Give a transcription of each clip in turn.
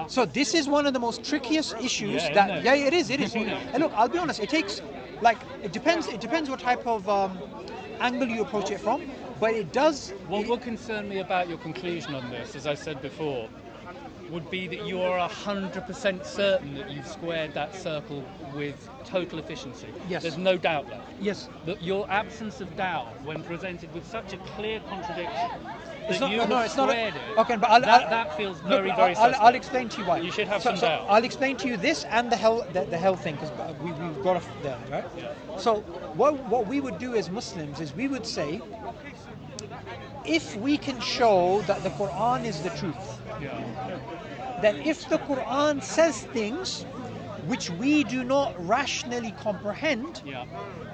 So this is one of the most trickiest issues Yeah, that. isn't it? Yeah, it is. It is. And look, I'll be honest. It takes, like, it depends. It depends what type of angle you approach it from. But it does. What would concern me about your conclusion on this, as I said before, would be that you are 100% certain that you've squared that circle with total efficiency. Yes. There's no doubt left. Yes. But your absence of doubt, when presented with such a clear contradiction, It's that not. you No, have it's not. squared it, Okay, but that feels very, very suspect. I'll explain to you why. You should have some doubt. I'll explain to you this and the hell thing, because we've got off there, right? Yeah. So what we would do as Muslims is we would say, if we can show that the Quran is the truth, Yeah. that if the Quran says things which we do not rationally comprehend, Yeah.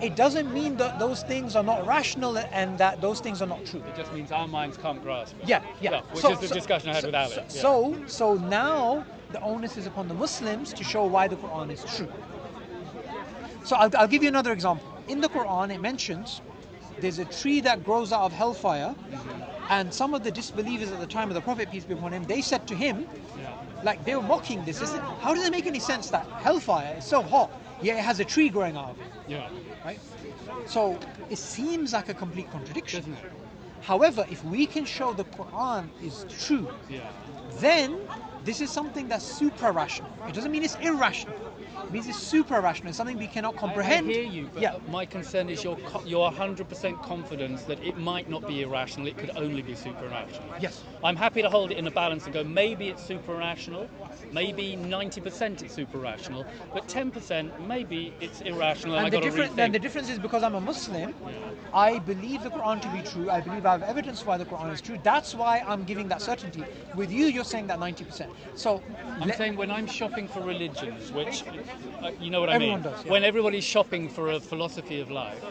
it doesn't mean that those things are not rational and that those things are not true. It just means our minds can't grasp it. Yeah. Which is the discussion I had with Alex. So now the onus is upon the Muslims to show why the Quran is true. So I'll give you another example. In the Quran, it mentions there's a tree that grows out of hellfire, and some of the disbelievers at the time of the Prophet, peace be upon him, they said to him, like, they were mocking this. How does it make any sense that hellfire is so hot, yet it has a tree growing out of it? Yeah. Right? So it seems like a complete contradiction. Doesn't it? However, if we can show the Quran is true, then this is something that's supra-rational. It doesn't mean it's irrational. It means it's supra-rational. It's something we cannot comprehend. I hear you, but my concern is your 100% confidence that it might not be irrational, it could only be super-rational. Yes. I'm happy to hold it in a balance and go, maybe it's super-rational, maybe 90% it's super-rational, but 10% maybe it's irrational and I've got to rethink. And the difference is because I'm a Muslim, I believe the Quran to be true. I believe I have evidence why the Quran is true. That's why I'm giving that certainty. With you, you're saying that 90%. So I'm saying when I'm shopping for religions, which, you know what I Everyone mean? does, yeah. When everybody's shopping for a philosophy of life,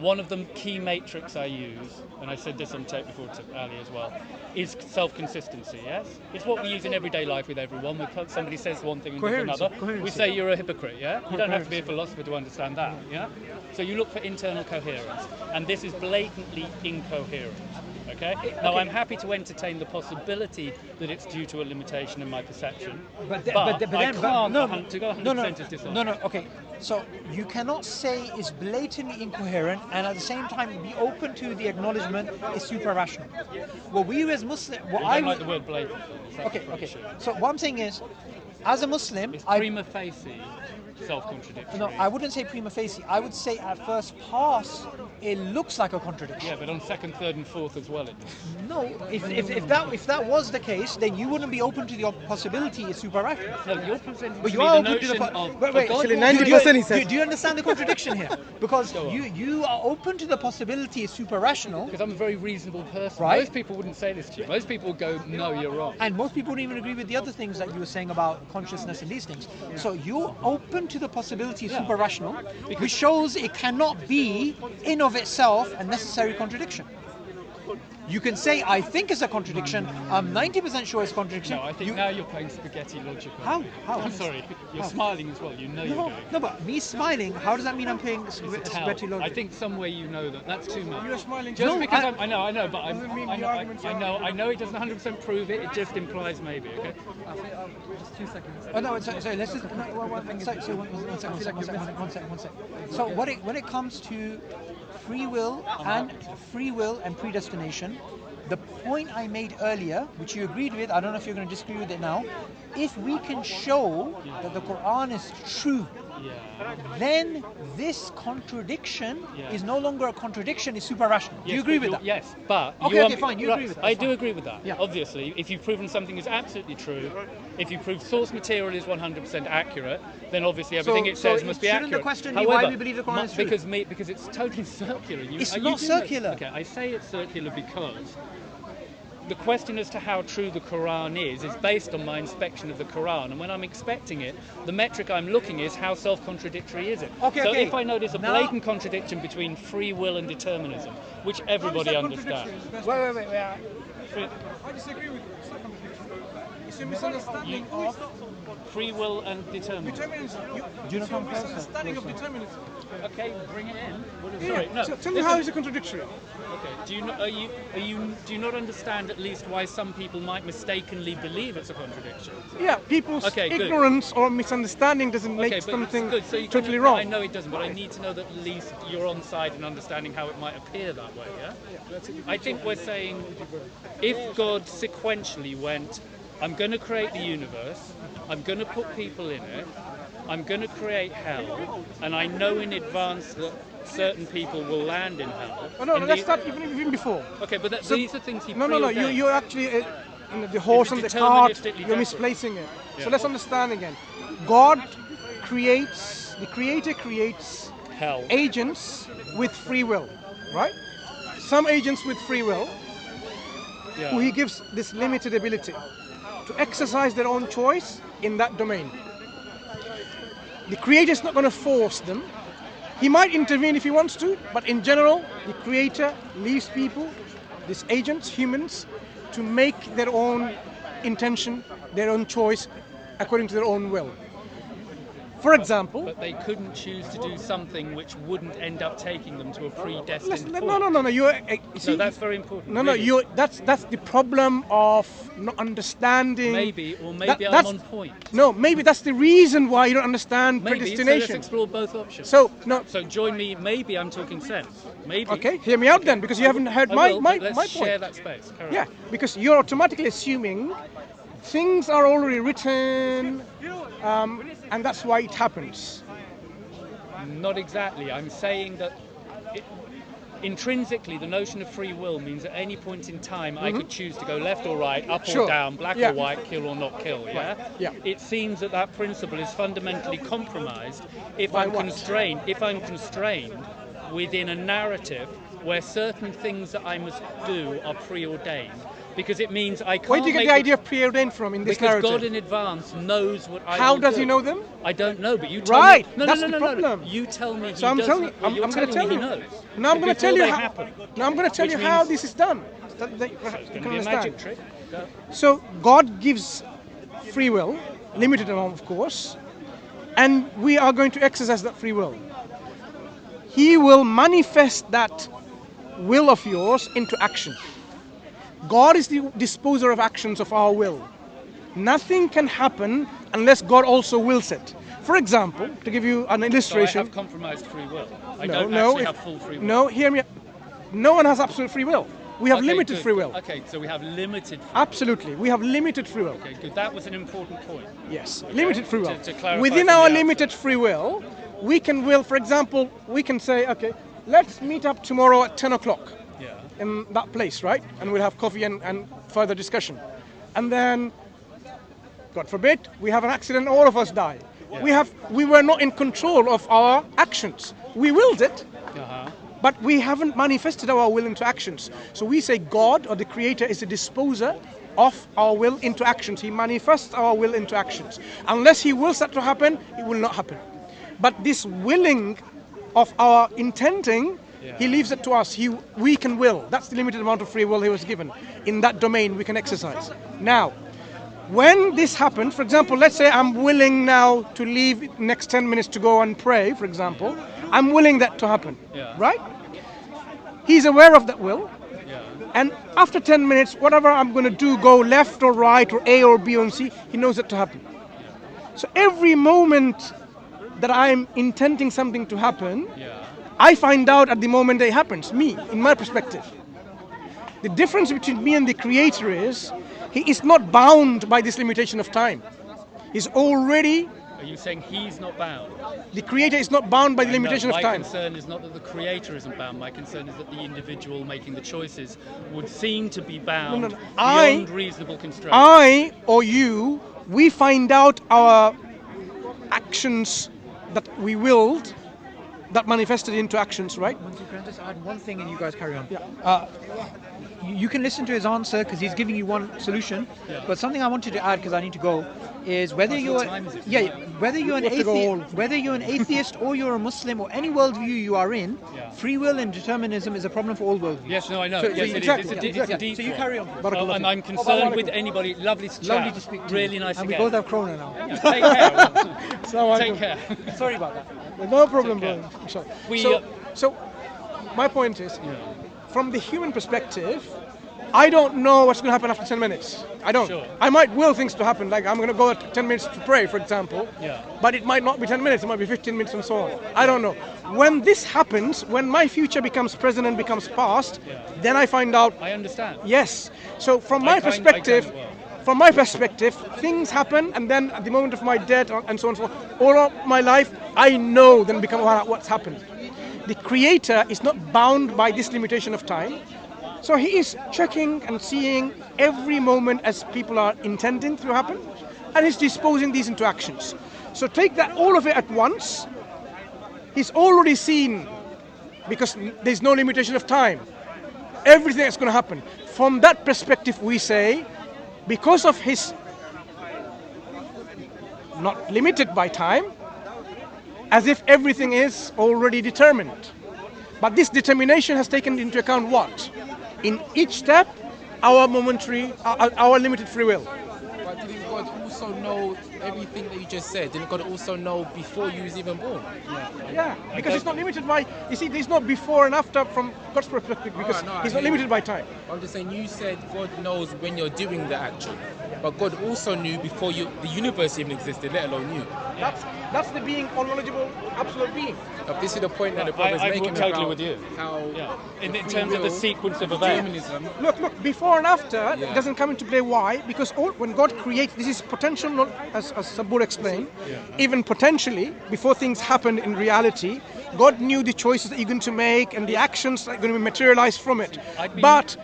one of the key matrix I use, and I said this on tape before to Ali as well, is self-consistency, yes? It's what we use in everyday life with everyone. When somebody says one thing and does another, we say you're a hypocrite, yeah? You don't have to be a philosopher to understand that, yeah? So you look for internal coherence, and this is blatantly incoherent. Okay? Now, I'm happy to entertain the possibility that it's due to a limitation in my perception, but I can't to go 100% is dishonest. No, okay. So you cannot say it's blatantly incoherent and at the same time be open to the acknowledgement it's super-rational. What we as Muslims... I like the word blatant. Okay. So what I'm saying is, as a Muslim... It's prima facie self-contradictory. No, I wouldn't say prima facie. I would say at first pass, it looks like a contradiction. Yeah, but on second, third, and fourth as well, it does. No, if that was the case, then you wouldn't be open to the possibility it's super-rational. No, you're presenting But to you me are the open to the notion of... wait, Actually, 90% he said. do you understand the contradiction here? Because you are open to the possibility it's super-rational. Because I'm a very reasonable person. Right. Most people wouldn't say this to you. Most people would go, no, you're wrong. And most people don't even agree with the other things that you were saying about consciousness and these things. So you're open to the possibility it's super-rational, which shows it cannot be, in of itself, a necessary contradiction. You can say, I think it's a contradiction, I'm 90% sure it's a contradiction. No, I think now you're playing spaghetti logic. How? I'm sorry. You're smiling as well. You know you're doing. No, but me smiling, how does that mean I'm playing spaghetti logic? I think somewhere you know that. That's too much. You're smiling. Just No, because I know, but doesn't mean the I argument's know it doesn't 100% prove it. It just implies maybe. Okay. Just 2 seconds. Oh no, sorry, let's just one second. So when it comes to free will and predestination, the point I made earlier, which you agreed with, I don't know if you're going to disagree with it now, if we can show that the Quran is true, then this contradiction is no longer a contradiction, it's super-rational. Do you agree with that? Yes, but... Okay, fine, you agree with that. I do agree with that. Yeah. Obviously, if you've proven something is absolutely true, if you prove source material is 100% accurate, then obviously everything it says must be accurate. Shouldn't the question be why we believe the Quran is true? Because it's totally circular. It's not circular. Okay, I say it's circular because the question as to how true the Quran is based on my inspection of the Quran, and when I'm expecting it, the metric I'm looking is how self-contradictory is it. So if I notice a blatant contradiction between free will and determinism, which everybody understands. Wait. I disagree with you. It's not contradiction. It's a misunderstanding of Free will and determinism. determinism. Do you know It's a misunderstanding of determinism. Okay, bring it in. Yeah. Sorry, no. So tell me how is it contradictory? Okay. Do you not understand at least why some people might mistakenly believe it's a contradiction? Yeah, people's Okay, good. ignorance or misunderstanding doesn't make Okay, but something good. So you totally can, wrong. I know it doesn't, but I need to know that at least you're on side in understanding how it might appear that way. Yeah. I think we're saying if God sequentially went, I'm going to create the universe, I'm going to put people in it, I'm going to create hell, and I know in advance that certain people will land in hell. Oh, no, and that's not even before. Okay, but these are things he No, preordained. you're actually the horse and the cart. deterministically You're backward. misplacing it. Yeah. So let's understand again. God creates, the Creator creates Hell. agents with free will, right? Some agents with free will, Yeah. who He gives this limited ability to exercise their own choice in that domain. The Creator is not going to force them. He might intervene if He wants to, but in general, the Creator leaves people, these agents, humans, to make their own intention, their own choice, according to their own will. For example, But they couldn't choose to do something which wouldn't end up taking them to a predestined point. no. You're, No, that's very important. no. really. That's the problem of not understanding. Maybe, or maybe I'm that's- on point. No, maybe that's the reason why you don't understand Maybe, so let's predestination. explore both options. So no. So join me, maybe I'm talking sense. Maybe. Okay, hear me out then, because you haven't heard I my will, my but let's my share point. that space. Carry Yeah, on. because you're automatically assuming things are already written, and that's why it happens. Not exactly. I'm saying that intrinsically the notion of free will means at any point in time I could choose to go left or right, up Sure. or down, black Yeah. or white, kill or not kill, yeah? Yeah. It seems that that principle is fundamentally compromised if By I'm what? constrained within a narrative where certain things that I must do are preordained. Because it means I can't Where do you get make the idea of preordained from in this because narrative? God in advance knows what I How will does do. He know them? I don't know, but you tell Right, me. No, that's no, the no, no, no. problem. You tell me. So I'm he telling you, doesn't. I'm You're going to telling tell me you. he knows. Now I'm going to Before tell you they how. happen. Now I'm going to tell Which you how means- this is done. That you It's going can to be a understand. magic trick. Go. So God gives free will, limited amount of course, and we are going to exercise that free will. He will manifest that will of yours into action. God is the disposer of actions of our will. Nothing can happen unless God also wills it. For example, to give you an So I illustration. have compromised free will. I No, don't no, actually if- have full free will. No, hear me. No one has absolute free will. We have Okay, limited good. free will. Okay, so we have limited. Absolutely, we have limited free will. Okay, good. That was an important point. Yes, limited free will. To clarify Within from our the limited free will, we can will, for example, we can say, okay, let's meet up tomorrow at 10 o'clock Yeah. in that place, right? And we'll have coffee and further discussion. And then, God forbid, we have an accident, all of us die. We were not in control of our actions. We willed it, Uh-huh. but we haven't manifested our will into actions. So we say God or the Creator is the disposer of our will into actions. He manifests our will into actions. Unless He wills that to happen, it will not happen. But this willing of our intending, He leaves it to us. We can will. That's the limited amount of free will He was given. In that domain, we can exercise. Now, when this happens, for example, let's say I'm willing now to leave next 10 minutes to go and pray, for example. I'm willing that to happen, Yeah. right? He's aware of that will. Yeah. And after 10 minutes, whatever I'm going to do, go left or right or A or B or C, He knows it to happen. So every moment that I'm intending something to happen, Yeah. I find out at the moment it happens, me, in my perspective. The difference between me and the Creator is He is not bound by this limitation of time. He's already, Are you saying he's not bound? the Creator is not bound by the limitation No, of my time. concern is not that the creator isn't bound. My concern is that the individual making the choices would seem to be bound No. beyond reasonable constraint. I or you, we find out our actions that we willed that manifested into actions, right? Mansur, can I just add one thing and you guys carry on? Yeah. You can listen to his answer because he's giving you one solution. Yeah. But something I wanted to add because I need to go is whether you're whether you're an atheist or you're a Muslim or any worldview you are in, Yeah. free will and determinism is a problem for all worldviews. Yes, no, I know. So- Yes, so it is. exactly, It's a deep So you one. carry on. Oh, and I'm concerned with anybody. Lovely to chat. Lovely to speak to Really you. nice and to we get. both have Corona now. Yeah, take care. So Take care. Sorry about that. No problem, Okay. bro. I'm sorry. We, So my point is, from the human perspective, I don't know what's going to happen after 10 minutes. I don't. Sure. I might will things to happen, like I'm going to go at 10 minutes to pray, for example. Yeah. But it might not be 10 minutes, it might be 15 minutes and so on. I don't know. When this happens, when my future becomes present and becomes past, then I find out, I understand. yes. So from I my kind of perspective, well. from my perspective, things happen, and then at the moment of my death and so on and so forth, all of my life, I know then become aware of what's happened. The Creator is not bound by this limitation of time. So he is checking and seeing every moment as people are intending to happen, and he's disposing these into actions. So take that all of it at once. He's already seen, because there's no limitation of time, everything that's going to happen. From that perspective, we say, because of his not limited by time, as if everything is already determined. But this determination has taken into account what? In each step, our momentary, our limited free will. But didn't God also know everything that you just said? Didn't God also know before you was even born? Yeah, because it's not limited by, you see, there's no before and after from God's perspective, because no, I he's not hear limited you. by time. I'm just saying, you said God knows when you're doing the action, but God also knew before the universe even existed, let alone you. That's the being, all knowledgeable, absolute being. Now, this is the point that the brother's I making totally about with you. how Yeah. In free terms of the will, sequence of events. determinism. Look, before and after Yeah. doesn't come into play. Why? Because when God creates, this is potential, not as Sabur explained, even potentially, before things happen in reality, God knew the choices that you're going to make and the actions that are going to be materialized from it. But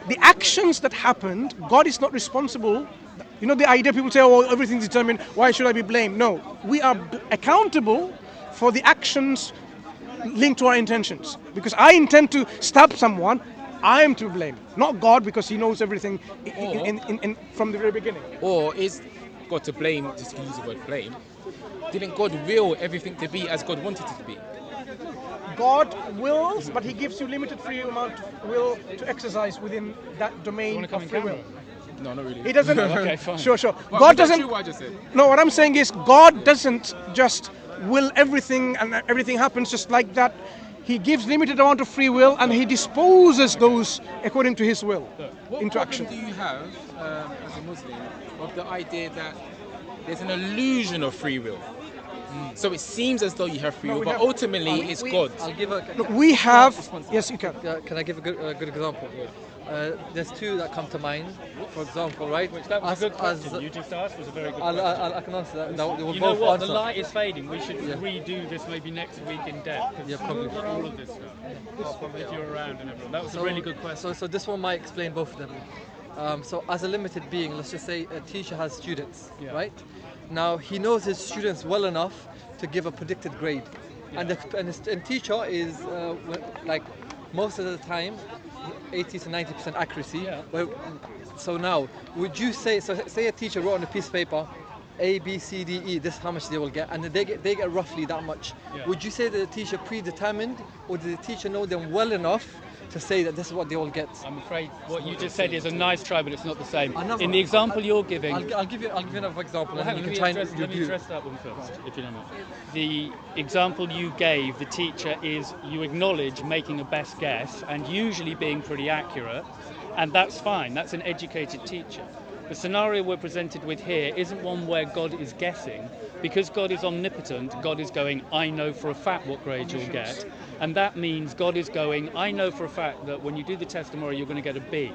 the actions that happened, God is not responsible. You know the idea, people say, oh, everything's determined, why should I be blamed? No, we are accountable for the actions linked to our intentions. Because I intend to stab someone, I am to blame, not God, because he knows everything from the very beginning. Or is God to blame, just to use the word blame? Didn't God will everything to be as God wanted it to be? God wills, but he gives you limited free amount of will to exercise within that domain of free will. No, not really. He doesn't. Okay, fine. Sure. But God that's doesn't. true what I just said. No, what I'm saying is God doesn't just will everything and everything happens just like that. He gives limited amount of free will and he disposes those according to his will What into problem action. do you have as a Muslim of the idea that there's an illusion of free will? So it seems as though you have free will, we but have- ultimately it's God. I'll give a. Look, we have. Yes, you can. Can I give a good example? There's two that come to mind. For example, right? That was a good As- question. You just asked was a very good I'll, question. I can answer that. They will You know both what? answer. The light is fading. We should Yeah. redo this maybe next week in depth. 'Cause Yeah, probably. all of this stuff. If you're around and everyone. That was a really good question. So this one might explain both of them. So as a limited being, let's just say a teacher has students, Yeah. right? Now he knows his students well enough to give a predicted grade, and teacher is like most of the time 80 to 90% accuracy. Yeah. So now, would you say, so say a teacher wrote on a piece of paper, A, B, C, D, E, this is how much they will get, and they get roughly that much. Yeah. Would you say that the teacher predetermined, or did the teacher know them well enough to say that this is what they will get? I'm afraid what you just said is a nice try, but it's not the same. Another- In the example you're giving, I'll give you another example, well, and hang then on, you can try and let me review. address that one first, if you don't mind. The example you gave, the teacher, is you acknowledge making a best guess and usually being pretty accurate, and that's fine. That's an educated teacher. The scenario we're presented with here isn't one where God is guessing. Because God is omnipotent, God is going, I know for a fact what grade you'll get. And that means God is going, I know for a fact that when you do the test tomorrow, you're going to get a B.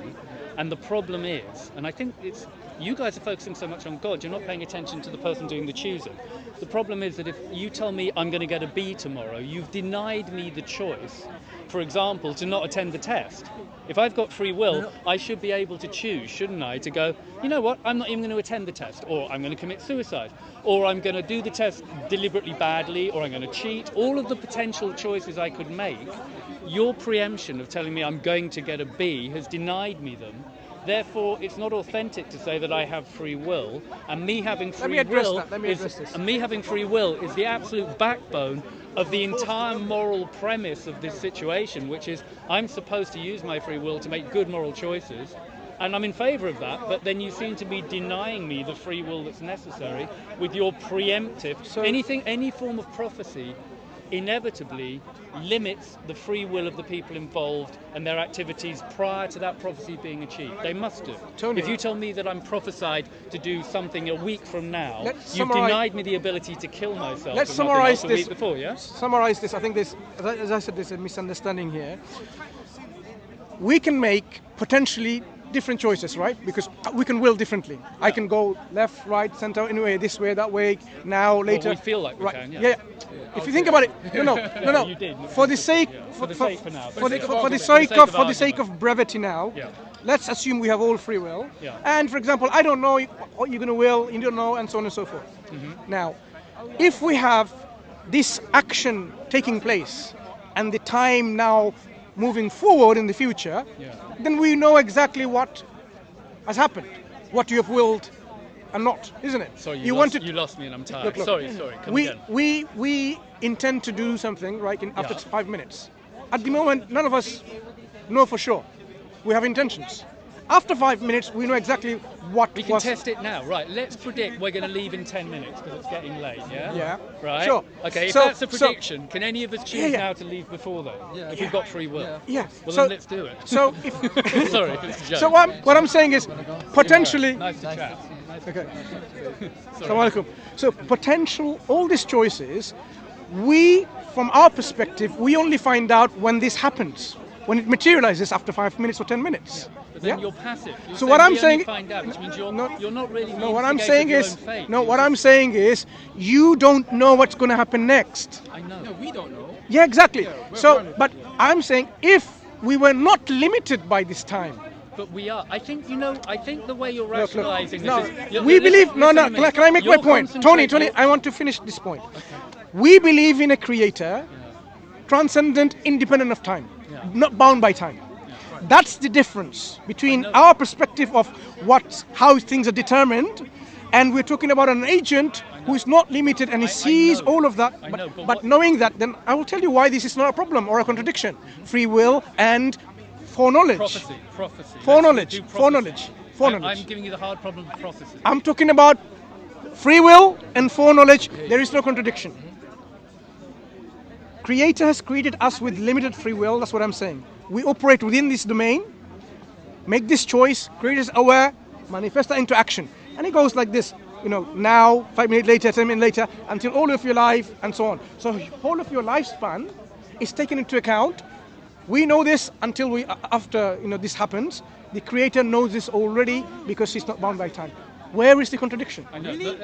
And the problem is, and I think it's, you guys are focusing so much on God, you're not paying attention to the person doing the choosing. The problem is that if you tell me I'm going to get a B tomorrow, you've denied me the choice. for example, to not attend the test. If I've got free will, I should be able to choose, shouldn't I, to go, you know what, I'm not even going to attend the test, or I'm going to commit suicide, or I'm going to do the test deliberately badly, or I'm going to cheat. All of the potential choices I could make, your preemption of telling me I'm going to get a B has denied me them. Therefore, it's not authentic to say that I have free will, and me having free will is the absolute backbone of the entire moral premise of this situation, which is I'm supposed to use my free will to make good moral choices, and I'm in favour of that, but then you seem to be denying me the free will that's necessary with your preemptive. Any form of prophecy inevitably limits the free will of the people involved and their activities prior to that prophecy being achieved. They must do. Tony, if you tell me that I'm prophesied to do something a week from now, you've summarize, denied me the ability to kill myself. Let's summarize this. this. Week before, yeah? Summarize this. I think this, as I said, there's a misunderstanding here. We can make potentially different choices, right? Because we can will differently. Yeah. I can go left, right, center, anyway, this way, that way, now, later. Well, we feel like we right. can, yeah. Yeah. If you think about it, no. You did. For the sake, for the sake for now. For the sake of brevity now. Yeah. Let's assume we have all free will. Yeah. And for example, I don't know what you're going to will, you don't know, and so on and so forth. Mm-hmm. Now, if we have this action taking place and the time now moving forward in the future, then we know exactly what has happened, what you have willed and not, isn't it? Sorry, you lost me and I'm tired. Look. Sorry, come again. We intend to do something, right, after 5 minutes. At the moment, none of us know for sure. We have intentions. After 5 minutes, we know exactly what we can test it now, right? Let's predict we're going to leave in 10 minutes because it's getting late, yeah? Yeah. Right? Sure. Okay, if that's a prediction, can any of us choose now to leave before then? Yeah. If we've got free will? Yeah. Well, then let's do it. So, Sorry, it's a joke. So what I'm saying is, potentially... Nice to chat. Okay. Assalamu alaikum. So all these choices, we, from our perspective, we only find out when this happens, when it materializes after 5 minutes or 10 minutes. Yeah. But then you're passive. So what I'm saying, find out, which means you're not really. No, what I'm saying is, what I'm saying is, you don't know what's going to happen next. I know. No, we don't know. Yeah, exactly. But I'm saying, if we were not limited by this time. But we are. I think the way you're rationalising this is... We believe... Can I make my point? Tony, I want to finish this point. Okay. We believe in a creator, transcendent, independent of time, not bound by time. That's the difference between our perspective of how things are determined, and we're talking about an agent who is not limited and he sees all of that. But knowing that, then I will tell you why this is not a problem or a contradiction. Free will and foreknowledge. Prophecy. Foreknowledge. I'm giving you the hard problem of prophecy. I'm talking about free will and foreknowledge. There is no contradiction. Creator has created us with limited free will. That's what I'm saying. We operate within this domain, make this choice, create us aware, manifest that into action. And it goes like this, now, 5 minutes later, 10 minutes later, until all of your life, and so on. So all of your lifespan is taken into account. We know this until after this happens. The Creator knows this already because He's not bound by time. Where is the contradiction? I know. Really?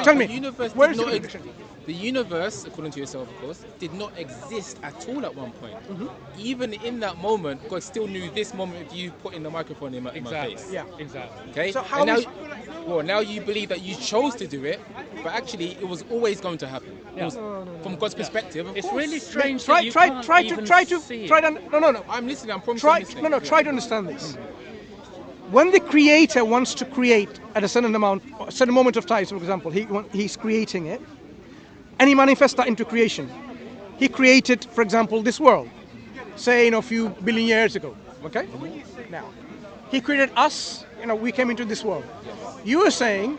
Tell me, where is the contradiction? The universe, according to yourself, of course, did not exist at all at one point. Mm-hmm. Even in that moment, God still knew this moment of you putting the microphone in my face. Yeah, exactly. Okay. So how now you believe that you chose to do it, but actually it was always going to happen. Yeah. From God's perspective, of it's course. really strange. Try to. No. I'm listening. I'm promising. Try to understand this. When the Creator wants to create at a certain moment of time, for example, he's creating it, and he manifests that into creation. He created, for example, this world, say a few billion years ago. Okay? Now, he created us. We came into this world. You are saying,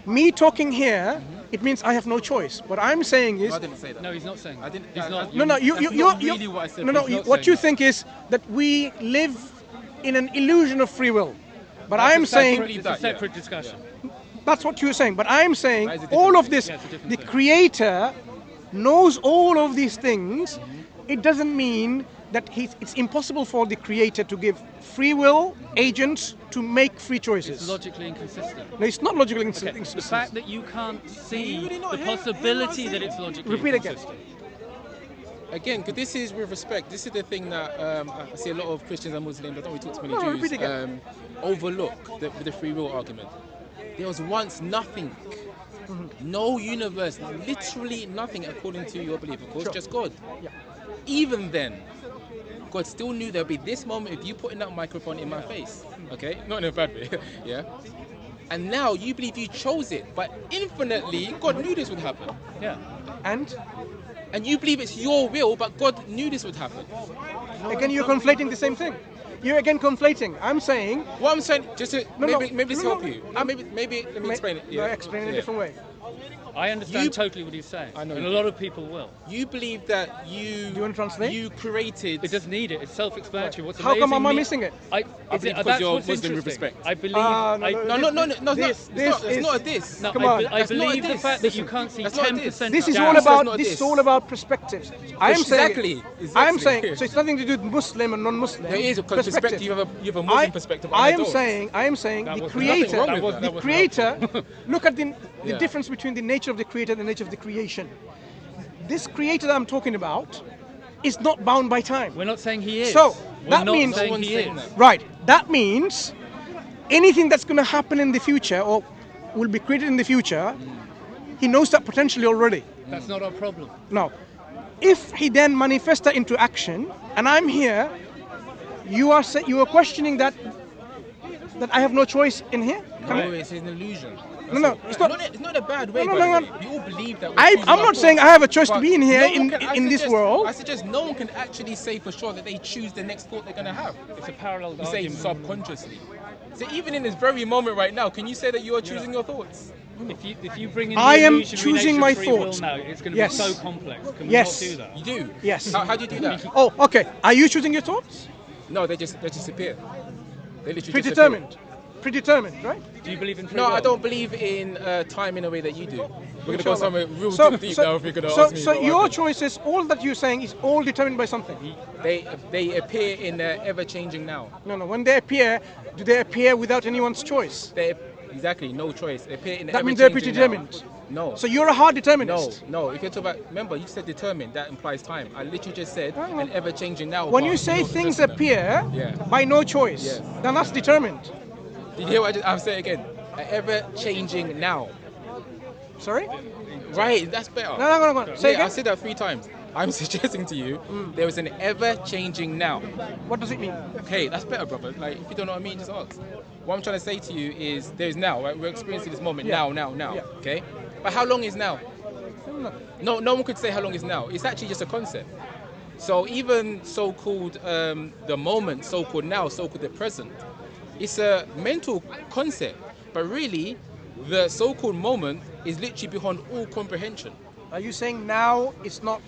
me talking here, it means I have no choice. What I'm saying is... No, I didn't say that. No, he's not saying that. What you think is that we live in an illusion of free will. But I'm saying... It's a separate discussion. That's what you're saying. But I'm saying all of this, the Creator knows all of these things. It doesn't mean that it's impossible for the Creator to give free will agents to make free choices. It's logically inconsistent. No, it's not logically inconsistent. The fact that you can't see the possibility that it's logically inconsistent. Again, 'cause this is with respect. This is the thing that I see a lot of Christians and Muslims, I don't really talk to many No, repeat Jews, again. overlook with the free will argument. There was once nothing. No universe, literally nothing according to your belief, of course, Sure. just God. Yeah. Even then, God still knew there'll be this moment if you put in that microphone in my face, okay? Not in a bad way, yeah? And now you believe you chose it, but infinitely, God knew this would happen. Yeah. And you believe it's your will, but God knew this would happen. Again, you're conflating the same thing. You're again conflating. I'm saying. What I'm saying, just to No, maybe this no, help no. you. Maybe let me explain it. Yeah. Explain it a different way. I understand You- totally what he's saying, I know and you a lot of people will. You believe that you. Do you want to translate? You created. It doesn't need it. It's self-explanatory. What's How come amazing am I me- missing it? I believe because that's you're what's Muslim with interesting. respect. I believe. No, This it's not a is- diss. No, Come I, on. I That's not believe a the diss. fact that you can't see That's not a 10% diss. This is down. all That's about. not This this. is all about perspectives. I am Exactly. saying. I am Exactly. saying. So it's nothing to do with Muslim and non-Muslim. There is because perspective. You have a Muslim perspective. I and am don't. saying. I am saying That the was creator. nothing wrong with that. The That was creator. Look at the Yeah. difference between the nature of the creator and the nature of the creation. This creator that I'm talking about is not bound by time. We're not saying he is. So, We're that not means- saying No one's he saying is. that. Right. That means anything that's going to happen in the future or will be created in the future, he knows that potentially already. That's not our problem. Now, if he then manifests that into action, and I'm here, you are questioning that I have no choice in here. No, it's an illusion. No, it's not. It's not a bad way. No, by no, the no. way. We all believe that. I'm not saying I have a choice to be in here in this world. I suggest no one can actually say for sure that they choose the next thought they're going to have. It's a parallel You say argument. subconsciously. So even in this very moment right now, can you say that you are choosing your thoughts? If you bring in the I am illusionary choosing nature my of free will thoughts. now, it's going to Yes. be so complex. Can we Yes. not do that? You do. Yes. How do you do that? Oh, okay. Are you choosing your thoughts? No, they just appear. They literally Predetermined. Predetermined, right? Do you believe in free No, will? I don't believe in time in a way that you do. We're going to go Inshallah. somewhere real So, deep so, now if you're going to so, ask me. so about your what choices, all that you're saying is all determined by something. they appear in the ever-changing now. No. When they appear, do they appear without anyone's choice? Exactly, no choice. They appear in the That means they're ever-changing now. predetermined. No. So you're a hard determinist. No. If you're talking about, remember, you said determined. That implies time. I literally just said Oh. an ever-changing now. When but you say not things definite. appear Yeah. by no choice, Yes. then that's determined. Did you hear what I'm saying again? An ever-changing now. Sorry? Right, that's better. No. Say Yeah, I again. said that 3 times. I'm suggesting to you there is an ever-changing now. What does it mean? Okay, that's better, brother. Like, if you don't know what I mean, just ask. What I'm trying to say to you is there's now, right? We're experiencing this moment Yeah. now, Yeah. okay? But how long is now? No. No one could say how long is now. It's actually just a concept. So even so-called the moment, so-called now, so-called the present, it's a mental concept. But really, the so-called moment is literally beyond all comprehension. Are you saying now is not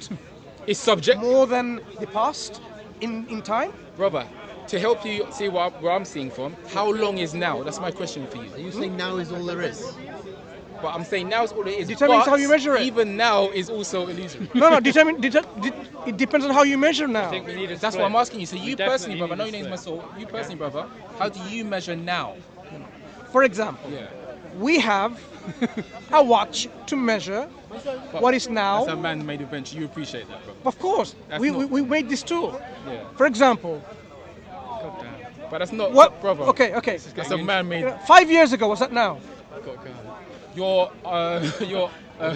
It's subjective. more than the past in time? Brother, to help you see where I'm seeing from, how long is now? That's my question for you. Are you saying now is all there is? But I'm saying now is all it is. Determines but how you measure it. Even now is also illusory. No. It depends on how you measure now. I think we need a That's split. what I'm asking you. So We you personally, definitely brother, I know need your a name's split. Mansur. You personally, brother, how do you measure now? For example, Yeah. we have a watch to measure what is now. That's a man-made invention. You appreciate that, bro. Of course, That's we not- made this tool. Yeah. For example, But that's not what? brother. Okay. That's a man-made. 5 years ago, was that now? Your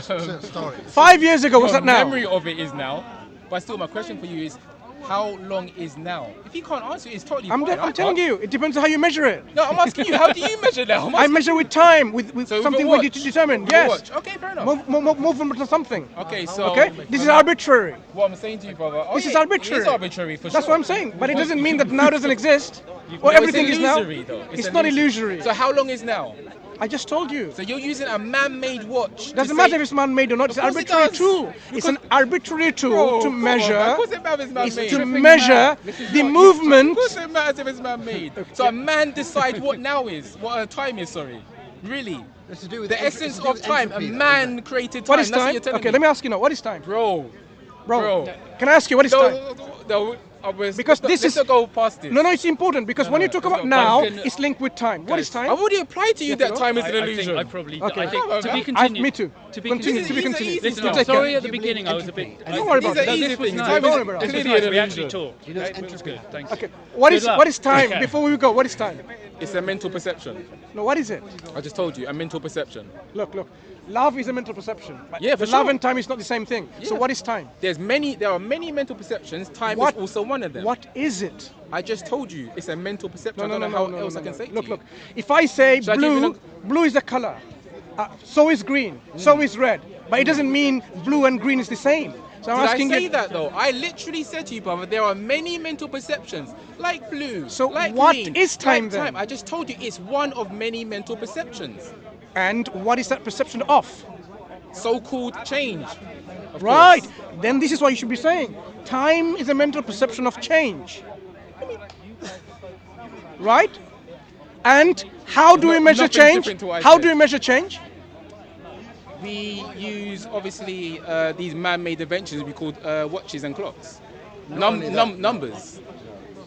Story. 5 years ago, was your that now? memory of it is now. But still, my question for you is, how long is now? If you can't answer it, it's totally I'm fine. telling you, it depends on how you measure it. No, I'm asking you. How do you measure now? I measure with time, with So with something your we watch? determine. With your Yes. watch. Okay, fair enough. Movement or something. Okay, so Okay, this is arbitrary. What I'm saying to you, brother. This yeah, is arbitrary. It is arbitrary for That's sure. what I'm saying. But it doesn't mean that now doesn't exist, or No, everything it's is now. illusory, though. It's not illusory. So how long is now? I just told you. So you're using a man-made watch. Doesn't matter if it's man-made or not. It's an Of course it arbitrary does. tool. It's an arbitrary tool Bro, to come on, measure. man. Of course it matters if it's Is man-made. to measure the movement. Of course it matters if it's man-made. So a man decides what now is, what a time is. Sorry, really. It's to do with The essence of time. A entropy, man created time. What is That's what time? you're telling Okay, me. let me ask you now. What is time, Bro. bro? Can I ask you what is time? No, Because this let's is go past this. No, it's important because when you talk about go. now, Can- it's linked with time. What is time? I've already applied to you that time is an I illusion. think I probably. Okay. I think to be I- continued. me too. To be Continue, continued. to be continued. Listen, You I'm take sorry it. at the beginning. I was a bit. Don't worry about These are it. easy this was things. nice. Time Don't is worry about it. This was clearly nice. an We actually illusion. talked. It was good. Thanks. Okay. What Good is luck. what is time? Okay. Before we go, what is time? It's a mental perception. No, what is it? I just told you, a mental perception. Look. Love is a mental perception. But Yeah, for love sure. and time is not the same thing. So Yeah. what is time? There are many mental perceptions. Time What- is also one of them. What is it? I just told you, it's a mental perception. I don't know how else I can say it to you. Look. If I say Shall I give you blue is a color. So is green. So is red. But it doesn't mean blue and green is the same. So I'm Did I asking say you. that though? I literally said to you, brother, there are many mental perceptions, like blue, So like what green, is time like then? I just told you it's one of many mental perceptions. And what is that perception of? So-called change. Of Right. course. Then this is what you should be saying. Time is a mental perception of change. Right? And how do we measure Nothing's change? different to what I How said. do we measure change? We use obviously these man-made inventions we call watches and clocks. only that. Numbers.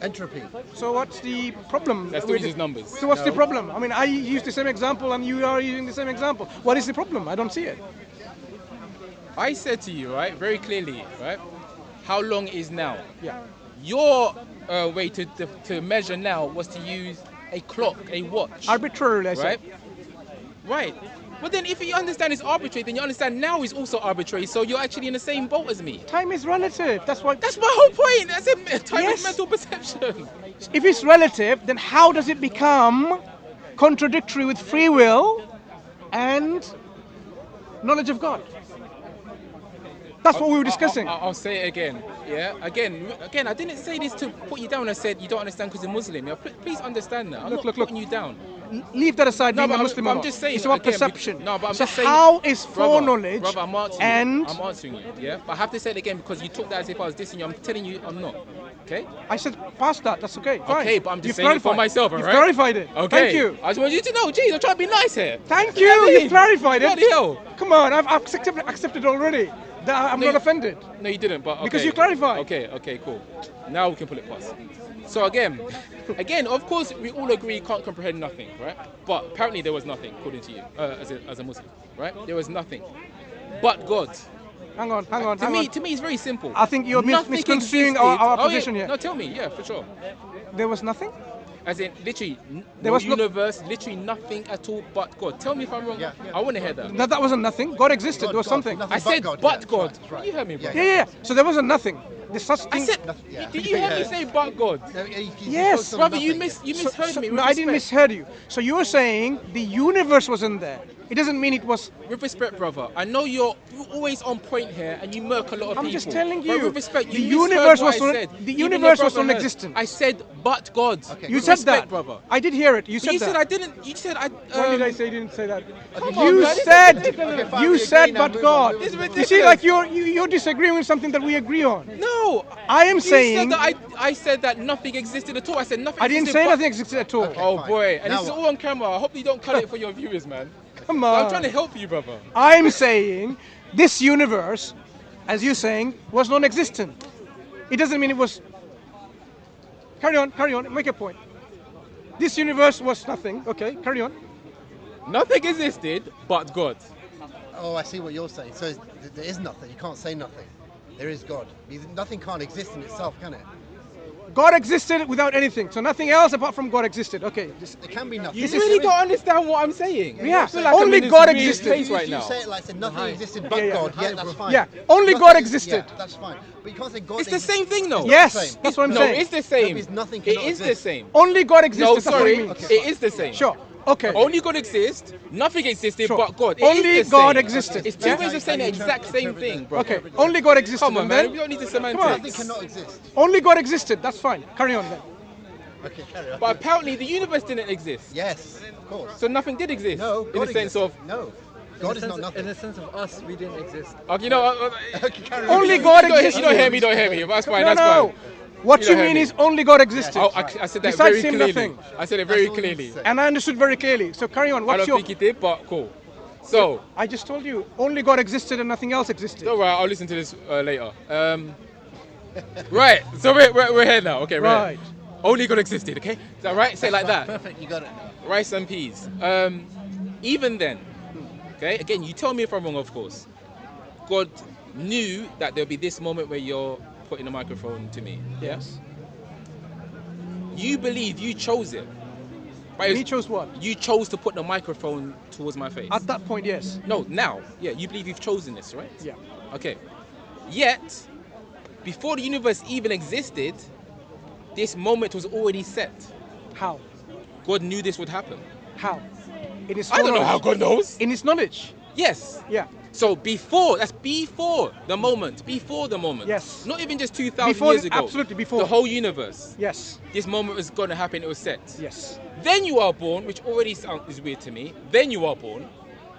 Entropy. So what's the problem? That still with uses it? numbers. So what's the problem? I mean, I used the same example and you are using the same example. What is the problem? I don't see it. I said to you, right, very clearly, right, how long is now? Yeah. Your way to measure now was to use a clock, a watch. Arbitrarily, I said. Right? Right. But then if you understand it's arbitrary, then you understand now is also arbitrary, so you're actually in the same boat as me. Time is relative. That's why. That's my whole point. That's it. Time Yes. is mental perception. If it's relative, then how does it become contradictory with free will and knowledge of God? That's what we were discussing. I'll say it again. Yeah. Again. I didn't say this to put you down. I said you don't understand because you're Muslim. Yeah. Please understand that. I'm not putting you down. Leave that aside. No, being but a I'm- Muslim but or I'm not. just saying, It's about again, perception. no, but I'm so just saying- how is Brother, foreknowledge brother, I'm answering and you. I'm answering you. Yeah. But I have to say it again because you took that as if I was dissing you. I'm telling you, I'm not. Okay. I said past that. That's okay. Fine. Okay, but I'm just You've saying it for clarified. myself, You've alright? clarified it. Okay. Thank you. I just want you to know, geez, I'm trying to be nice here. Thank You know you. what I You've mean? clarified it. Bloody hell. Come on, I've accepted already. I'm No, not you- offended. No, you didn't, but okay. Because you clarified. Okay, cool. Now we can pull it past. So again, of course, we all agree you can't comprehend nothing, right? But apparently there was nothing, according to you, as a Muslim, right? There was nothing, but God. Hang on. To me, it's very simple. I think you're Nothing misconstruing existed. our Oh, position yeah. here. No, tell me, yeah, for sure. There was nothing? As in, literally, There no was no- universe, literally nothing at all but God. Tell me if I'm wrong. Yeah. I want to hear that. No, that wasn't nothing. God existed. God, there was God, something. nothing. I said, God, but yeah, God. that's right. You heard me, bro. Yeah. So there wasn't nothing. There's such I thing. said, Yeah. did you hear me Yeah. say but God? Yes. Brother, you misheard me. No, with I didn't respect. misheard you. So you were saying the universe wasn't there. It doesn't mean it was. With respect, brother, I know you're always on point here and you murk a lot of people. I'm just telling But you, with respect, the you misheard universe what was I non- said. the Even your universe was brother heard. non-existent. I said, but God. Okay, You With said respect, that. brother. I did hear it. You said You that. said I didn't. You said I. When did I say you didn't say that? Come on, You man, this is said. ridiculous. Okay, fine, You we said, agree now, but move God. on. It's You see, ridiculous. like you're disagreeing with something that we agree on. No. I am You saying. said that I said that nothing existed at all. I said nothing. I didn't existed say but- nothing existed at all. Okay. Oh Fine. boy, and Now this is what? all on camera. I hope you don't cut it for your viewers, man. Come on. I'm trying to help you, brother. I'm saying this universe, as you're saying, was non-existent. It doesn't mean it was. Carry on. Make a point. This universe was nothing. Okay, carry on. Nothing existed but God. Oh, I see what you're saying. So there is nothing. You can't say nothing. There is God. Nothing can't exist in itself, can it? God existed without anything, so nothing else apart from God existed. Okay. There can be nothing. You This is- really don't understand what I'm saying. Yeah, I feel like I'm only in this God weird existed. place right You now. say it like nothing existed but Yeah, yeah. God. Yeah, that's fine. Yeah, only Nothing God is- existed. Yeah, that's fine. But you can't say God. It's the same thing, though. Yes, It's the same. that's what I'm No, saying. it's the same. because nothing It cannot is the exist. same. Only God existed. No, that's what sorry, it means. it is the same. Sure. Okay. Only God exists. Nothing existed Sure. but God. It Only is the God same. existed. It's two Yeah? ways of saying the exact same thing, bro. Okay. Only God existed. Come on, and man. then We don't need the Nothing semantics. cannot exist. only God existed. That's fine. Carry on then. Okay, carry on. But apparently the universe didn't exist. Yes, of course. So nothing did exist. No, in God the sense exists. of. No, God is not nothing. In the sense of us, we didn't exist. Okay, you know. Okay, carry on. Only you God don't, existed. you don't hear me. Don't hear me. That's fine. No, That's no. fine. What You you don't hear mean me. is only God existed. I said that Besides very him, clearly. nothing. I said it very That's all you clearly. said. And I understood very clearly. So carry on. I What's don't your? think it did, but cool. So, I just told you. Only God existed and nothing else existed. don't worry. I'll listen to this later. Right. So we're here now. Okay. Right. Only God existed. Okay. Is that right? Say it like that. Perfect, you got it. Rice and peas. Even then, okay. Again, you tell me if I'm wrong, of course. God knew that there'll be this moment where you're putting the microphone to me. Yes. You believe you chose it. But He chose what? you chose to put the microphone towards my face. At that point, yes. No, now. Yeah, you believe you've chosen this, right? Yeah. Okay. Yet, before the universe even existed, this moment was already set. How? God knew this would happen. How? In his I don't know how knowledge. God knows. In his knowledge. Yes. Yeah. So that's before the moment. Before the moment. Yes. Not even just 2,000 Before, years ago. absolutely before. The whole universe. Yes. This moment was going to happen, it was set. Yes. Then you are born, which already is weird to me. Then you are born,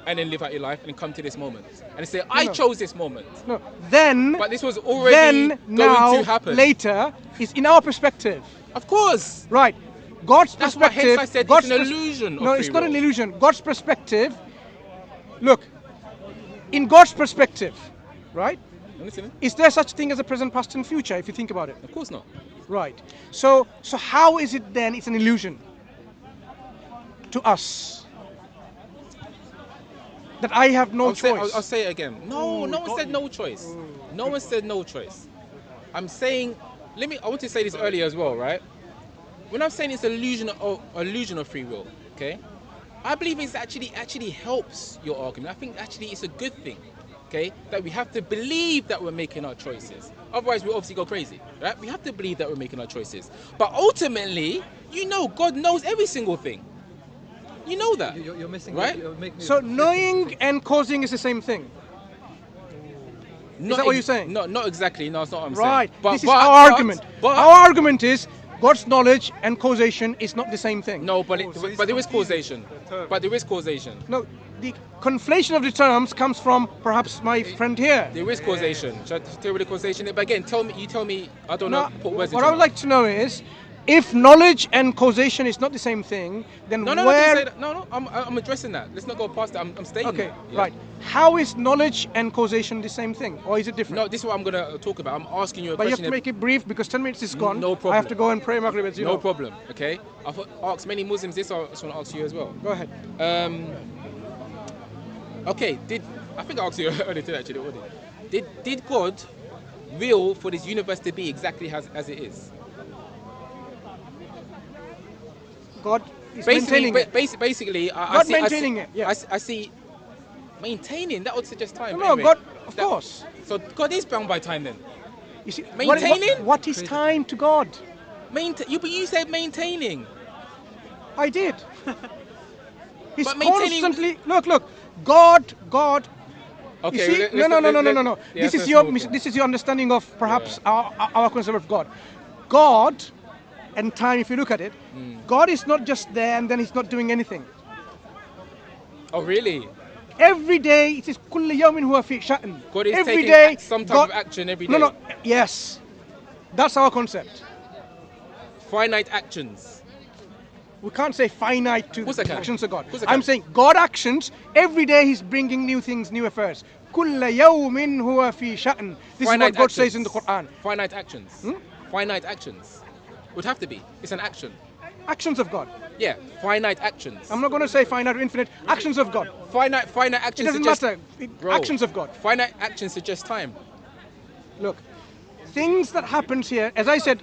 and then live out your life and come to this moment. And say, I chose this moment. No. Then. But this was already going to happen. Later, is in our perspective. Of course. Right. God's That's why perspective. hence I said God's it's an illusion of No, free it's not will. an illusion. God's perspective. Look, in God's perspective, right? I'm listening. Is there such thing as a present, past, and future? If you think about it, Of course not. right? So how is it then? It's an illusion to us that I have no choice. I'll say it again. No, no one said no choice. No one said no choice. I'm saying, I want to say this earlier as well, right? When I'm saying it's illusion of free will, okay? I believe it's actually helps your argument. I think actually it's a good thing, okay? That we have to believe that we're making our choices. Otherwise, we obviously go crazy, right? We have to believe that we're making our choices. But ultimately, God knows every single thing. You know that. You're missing, right? You're making So knowing and causing is the same thing. Not that what you're saying? No, not exactly. No, it's not what I'm Right. saying. This is our argument. But Our argument is God's knowledge and causation is not the same thing. no, but there is causation. But there is causation. No, the conflation of the terms comes from perhaps my friend here. There is causation. Should I tell you the causation? But again, you tell me. I don't know. Now, Put words what into I would my- like to know is, if knowledge and causation is not the same thing, then No, where? don't say that. No. I'm addressing that. Let's not go past that. I'm stating Okay, that. Yeah. right. How is knowledge and causation the same thing, or is it different? No, this is what I'm gonna talk about. I'm asking you a But you have question. to make it brief because 10 minutes is gone. No I have to problem. go and pray Maghrib, as you No know. problem. Okay. I've asked many Muslims this. I just want to ask you as well. Go ahead. Okay. I think I asked you earlier today, actually already. Did God will for this universe to be exactly as it is? God is maintaining it. Basically, I God see, I maintaining see, it, yeah. I see maintaining. That would suggest time. No, anyway. God, of That- course. So God is bound by time then. You see, Maintaining? what is time to God? But you said maintaining. I did. He's But maintaining- constantly look. God. Okay. You see, let's- no. yeah, This is let's your move on. this is your understanding of perhaps our concept of God. God and time. If you look at it, God is not just there and then He's not doing anything. Oh really? Every day it is kulli yawmin huwa fi sha'n. God is Every taking day, some type God- of action every day. No. Yes, that's our concept. Finite actions. We can't say finite to Of course I the can. actions of God. Of course I I'm can. saying God actions, every day He's bringing new things, new affairs. كل يوم هو في شأن. This is what God says in the Quran. Finite actions. Finite actions. Would have to be. It's an action. Actions of God. Yeah. Finite actions. I'm not going to say finite or infinite. Actions of God. Finite It actions doesn't suggest. matter. Bro, Actions of God. Finite actions suggest time. Look, things that happens here, as I said,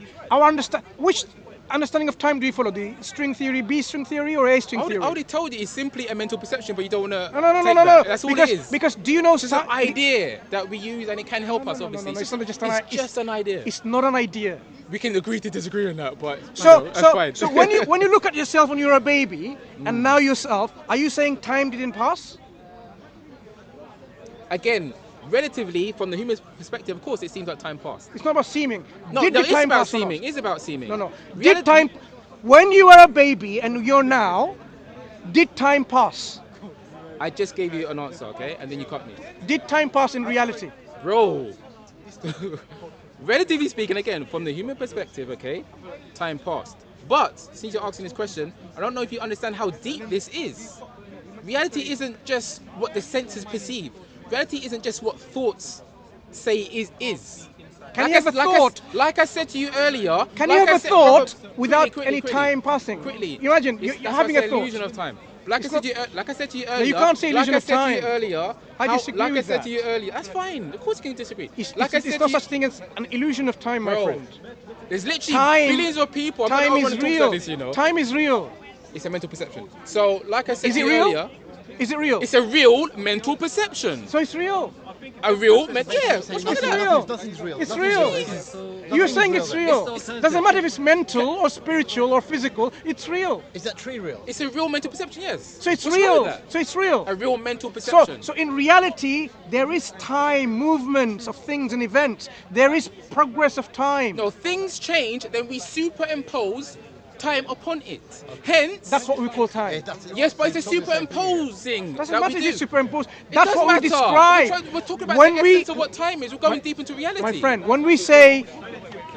which understanding of time do you follow? The string theory, B string theory, or A string theory? I already told you it's simply a mental perception, but you don't want to. No. That's all because, it is. Because do you know It's just an idea that we use and it can help us, obviously. no, It's it's not just an just an idea. It's not an idea. We can agree to disagree on that, but So, that's fine. so when you look at yourself when you're a baby and now yourself, are you saying time didn't pass? Again, relatively, from the human perspective, of course, it seems like time passed. It's not about seeming. No, Did no, the it's time about pass or not? seeming. It's about seeming. No. Reality- Did time, when you were a baby and you're now, did time pass? I just gave you an answer, okay, and then you cut me, Did time pass in reality? bro. Relatively speaking, again, from the human perspective, okay, time passed. But since you're asking this question, I don't know if you understand how deep this is. Reality isn't just what the senses perceive. Reality isn't just what thoughts say is. Can you have a thought? Like I said to you earlier. Can you have a thought without any time passing? Quickly. Imagine you're having a thought. Illusion of time. Like I said to you earlier. No, you can't say illusion of time. Like I said to you earlier. I disagree Like I with said that. to you earlier. That's fine. Of course you can disagree. It's to no such thing as an illusion of time, my Bro, friend. There's literally Time- billions of people. Time I'm is not real. This, you know. Time is real. It's a mental perception. So, like I said Is to it you real? earlier, Is it real? it's a real mental perception. So it's real. A real, yeah. What's wrong with It's that? real. Nothing's real. It's Nothing's real. Nothing's You're saying it's real. It's- Doesn't matter if it's mental or spiritual or physical. It's real. Is that tree real? It's a real mental perception, yes. So it's What's wrong real. with that? So it's real. A real mental So, perception. so in reality, there is time, movements of things and events. There is progress of time. No, things change, then we superimpose time upon it. Hence, That's what we call time. yes, but it's a superimposing. Doesn't that matter we if you do. superimpose. It That's does what we matter. describe. We're talking about When the we, essence of what time is. We're going deep into reality. my friend, when we say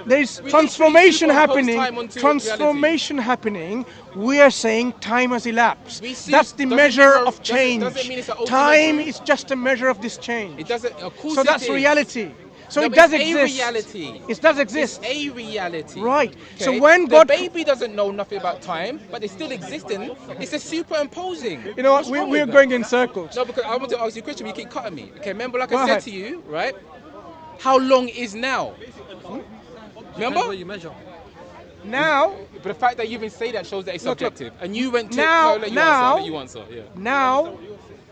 there's We transformation literally happening, superimpose time onto transformation happening, we are saying time has elapsed. We see- That's the doesn't measure mean- of change. doesn't mean it's an ultimate Time truth. is just a measure of this change. It doesn't. Of course, So that's it is. reality. So No, it but does it's exist. a reality. It does exist. It's a reality. Right. So Okay? when the God- baby doesn't know nothing about time, but it's still existing, it's a superimposing. You know what? What's wrong We're with going that? in circles. No, because I want to ask you a question, but you keep cutting me. Okay, remember, like Go I said ahead. to you, right? How long is now? Depends Remember? what you measure. Now, But the fact that you even say that shows that it's Look, look. subjective. And you went to Now- let you now- answer. Let you answer. Yeah. now,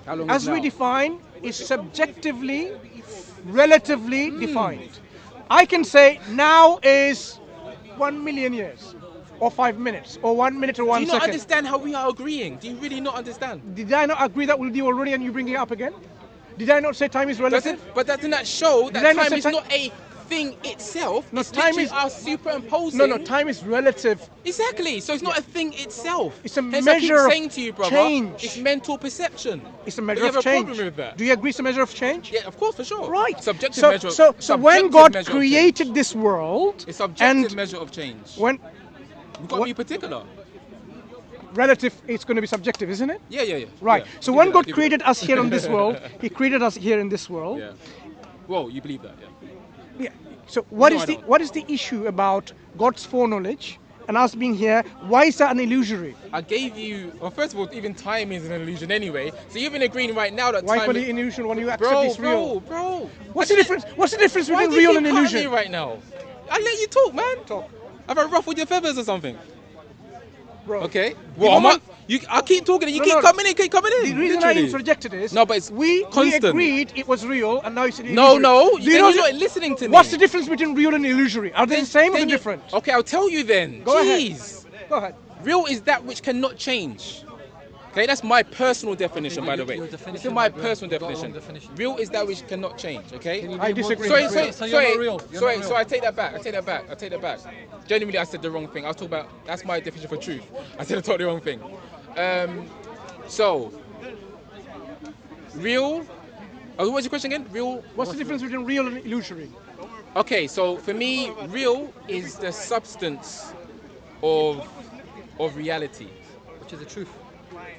How long as is we now? define, is subjectively, relatively defined. I can say now is 1 million years, or 5 minutes, or 1 minute, or Do 1 you not second. understand how we are agreeing? Do you really not understand? Did I not agree that with you already and you bring it up again? Did I not say time is relative? Doesn't that show that Did I not time say is time- not a thing itself? No, it's time literally is- our superimposing. No, time is relative. Exactly. So it's not a thing itself. It's a Hence measure I of keep saying to you, brother, change. it's mental perception. It's a But measure you of have a change. problem with that. Do you agree it's a measure of change? Yeah, of course, for sure. Right. Subjective so, measure. so when subjective God measure of created change. this world, It's subjective and measure of change. when We've got to what- be particular. relative, it's going to be subjective, isn't it? Yeah. Right. Yeah. So Give when me that, God give me created that. us here on this world, He created us here in this world. Yeah. Whoa, you believe that? Yeah. Yeah. So what No, is I the don't. what is the issue about God's foreknowledge and us being here? Why is that an illusory? I gave you. Well, first of all, even time is an illusion anyway. So you've been agreeing right now that Why time. call it an illusion when you accept Bro, it's real? bro. What's the difference? What's the difference Why between do you real keep and cutting illusion? me right now? I let you talk, man. Talk. Have I ruffled your feathers or something? Bro. Okay. The Well, moment- I keep talking and you No, keep no. coming in, keep coming in. The reason I literally. interjected is No, but it's we constant. agreed it was real and now it's an No, illusory. no, Do you then know you're the- not listening to me. What's the difference between real and illusory? Are they the same or Then the you- different? Okay, I'll tell you then. Go ahead. Jeez. Go ahead. Real is that which cannot change. Okay, that's my personal definition, by the way. Your This is definition my might be personal wrong. Got a wrong definition. definition. Real is that which cannot change. Okay. I disagree. Sorry, with sorry, real. So you're not real. You're sorry. not So real. I take that back. I take that back. I take that back. Genuinely, I said the wrong thing. I was talking about. That's my definition for truth. I said the totally wrong thing. So real. Oh, what was your question again? Real. What's the difference between real and illusory? Okay, so for me, real is the substance of reality, Which is the truth.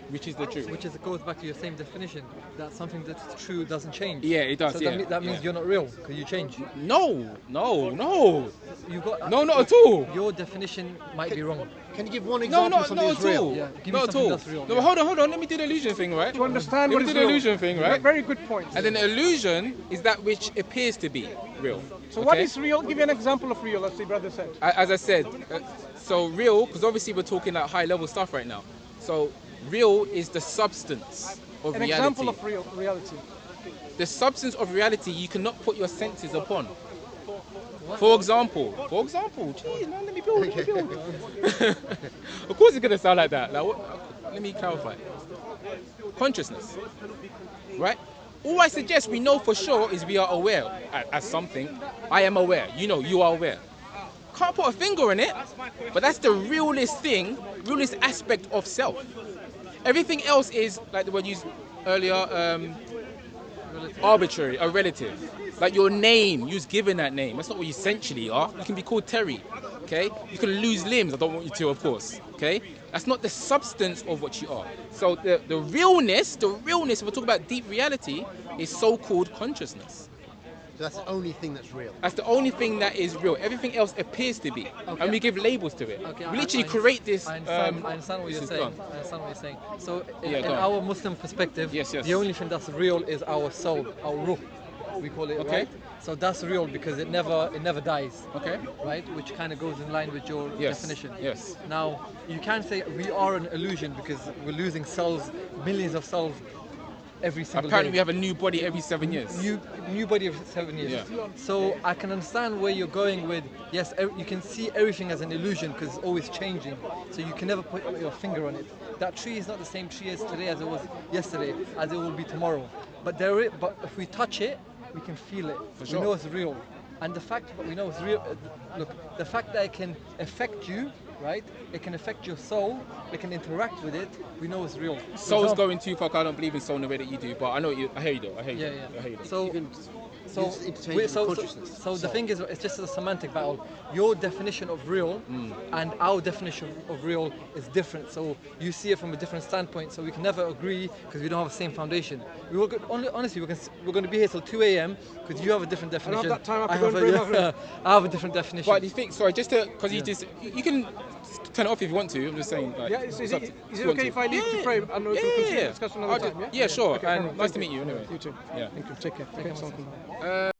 which is the truth. Which is goes back to your same definition that something that's true doesn't change. Yeah, it does. So yeah. that means yeah. you're not real because you change. No. You got No, not at all. Your definition might be wrong. Can you give one No, example not of something at that's real? all. Yeah, give me Not at something all. that's real, No, yeah. but hold on. Let me do the illusion thing, right? To understand Let what me is do the real. illusion thing, right? Very good point. And then the illusion is that which appears to be real. So what okay? is real? Give me an example of real, as the brother said. As I said, so real, because obviously we're talking like high level stuff right now. So real is the substance of An reality. example of reality. The substance of reality you cannot put your senses upon. For example, geez, man, let me build. Of course it's gonna sound like that. Like, let me clarify. Consciousness, right? All I suggest we know for sure is we are aware as something. I am aware. You know, you are aware. Can't put a finger in it, but that's the realest thing, realest aspect of self. Everything else is like the word used earlier, arbitrary, a relative. Like your name, you was given that name. That's not what you essentially are. You can be called Terry, okay? You can lose limbs. I don't want you to, of course, okay? That's not the substance of what you are. So the realness, if we're talking about deep reality, is so-called consciousness. So that's the only thing that's real. That's the only thing that is real. Everything else appears to be, and we give labels to it. Okay, We literally create this. I understand what you're this is saying. gone. I understand what you're saying. So, in Yeah, go on. our Muslim perspective, Yes. the only thing that's real is our soul, our ruh, we call it, Okay. right? So that's real because it never dies, Okay. right? Which kind of goes in line with your Yes. definition. Yes. Now, you can't say we are an illusion because we're losing cells, millions of cells every single Apparently, day. we have a new body every 7 years. New body of 7 years. Yeah. So I can understand where you're going with, yes, you can see everything as an illusion because it's always changing. So you can never put your finger on it. That tree is not the same tree as today as it was yesterday, as it will be tomorrow. But if we touch it, we can feel it. sure. We know it's real. And the fact that we know it's real, look, the fact that it can affect you, right? It can affect your soul, it can interact with it, we know it's real. For Soul's example- going too far. I don't believe in soul in the way that you do, but I know you. I hear you though. I hear you. Yeah, yeah. I hear you. So, so, It's interchangeable we- with so, consciousness. so the thing is, it's just a semantic battle. Your definition of real and our definition of real is different. So you see it from a different standpoint. So we can never agree because we don't have the same foundation. We will honestly, we're going to be here till 2 a.m. because you have a different I don't definition. have that time, I have to I go have and a, pray, I have a different definition. But you think? Sorry, just to because you can turn it off if you want to. I'm just saying. Like, Yeah, is it's it up to- is you it want okay to. if I leave to pray and we can continue the discussion another time? Yeah, sure. Okay, And no, nice thank to meet you. Anyway. You too. Yeah. Thank you. Take care. Thank you.